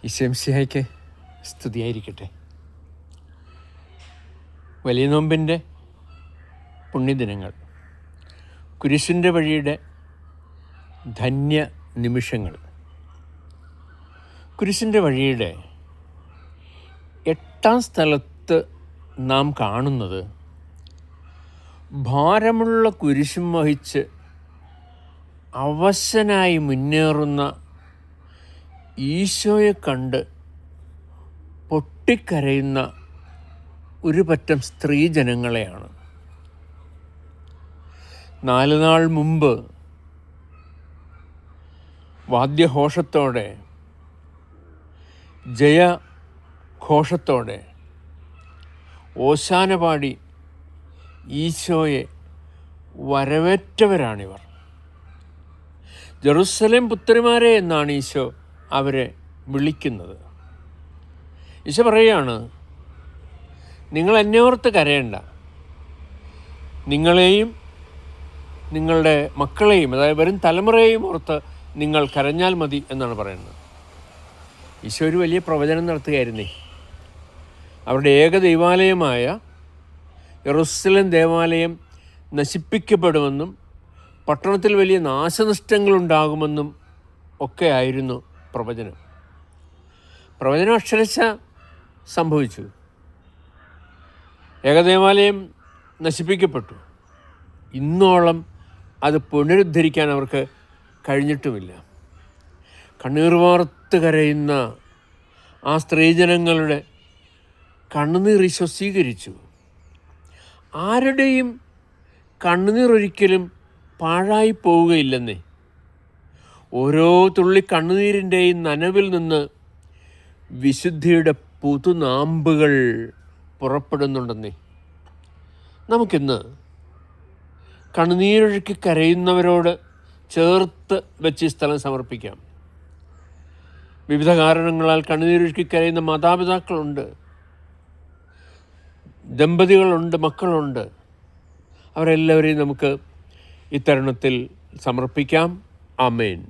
ഈശോമിശിഹായ്ക്ക് സ്തുതിയായിരിക്കട്ടെ. വലിയ നോമ്പിൻ്റെ പുണ്യദിനങ്ങൾ, കുരിശിൻ്റെ വഴിയുടെ ധന്യ നിമിഷങ്ങൾ. കുരിശിൻ്റെ വഴിയുടെ 8-ാം സ്ഥലത്ത് നാം കാണുന്നത് ഭാരമുള്ള കുരിശും വഹിച്ച് അവശനായി മുന്നേറുന്ന ഈശോയെ കണ്ട് പൊട്ടിക്കരയുന്ന ഒരു പറ്റം സ്ത്രീജനങ്ങളെയാണ്. 4 നാൾ മുമ്പ് വാദ്യഘോഷത്തോടെ, ജയഘോഷത്തോടെ ഓശാന പാടി ഈശോയെ വരവേറ്റവരാണിവർ. ജെറുസലേം പുത്രിമാരെ എന്നാണ് ഈശോ അവരെ വിളിക്കുന്നത്. ഈശോ പറയുകയാണ്, നിങ്ങൾ എന്നെ ഓർത്ത് കരയണ്ട, നിങ്ങളെയും നിങ്ങളുടെ മക്കളെയും, അതായത് വരും തലമുറയെയും ഓർത്ത് നിങ്ങൾ കരഞ്ഞാൽ മതി എന്നാണ് പറയുന്നത്. ഈശോ ഒരു വലിയ പ്രവചനം നടത്തുകയായിരുന്നേ. അവരുടെ ഏക ദൈവാലയമായ യെറുസലേം ദേവാലയം നശിപ്പിക്കപ്പെടുമെന്നും പട്ടണത്തിൽ വലിയ നാശനഷ്ടങ്ങളുണ്ടാകുമെന്നും ഒക്കെ ആയിരുന്നു പ്രവചനം. പ്രവചനം അക്ഷരശ സംഭവിച്ചു. ഏകദേവാലയം നശിപ്പിക്കപ്പെട്ടു. ഇന്നോളം അത് പുനരുദ്ധരിക്കാൻ അവർക്ക് കഴിഞ്ഞിട്ടുമില്ല. കണ്ണീർ വാർത്ത് കരയുന്ന ആ സ്ത്രീജനങ്ങളുടെ കണ്ണുനീർ ഈശോ സ്വീകരിച്ചു. ആരുടെയും കണ്ണുനീർ ഒരിക്കലും പാഴായി പോവുകയില്ലെന്നേ. ഓരോ തുള്ളി കണ്ണുനീരിൻ്റെയും നനവിൽ നിന്ന് വിശുദ്ധിയുടെ പുതുനാമ്പുകൾ പുറപ്പെടുന്നുണ്ടെന്നേ. നമുക്കിന്ന് കണ്ണുനീരൊഴുക്കി കരയുന്നവരോട് ചേർത്ത് വെച്ച് ഈ സ്ഥലം സമർപ്പിക്കാം. വിവിധ കാരണങ്ങളാൽ കണ്ണുനീരൊഴുക്കി കരയുന്ന മാതാപിതാക്കളുണ്ട്, ദമ്പതികളുണ്ട്, മക്കളുണ്ട്. അവരെല്ലാവരെയും നമുക്ക് ഈ തരുണത്തിൽ സമർപ്പിക്കാം. ആമേൻ.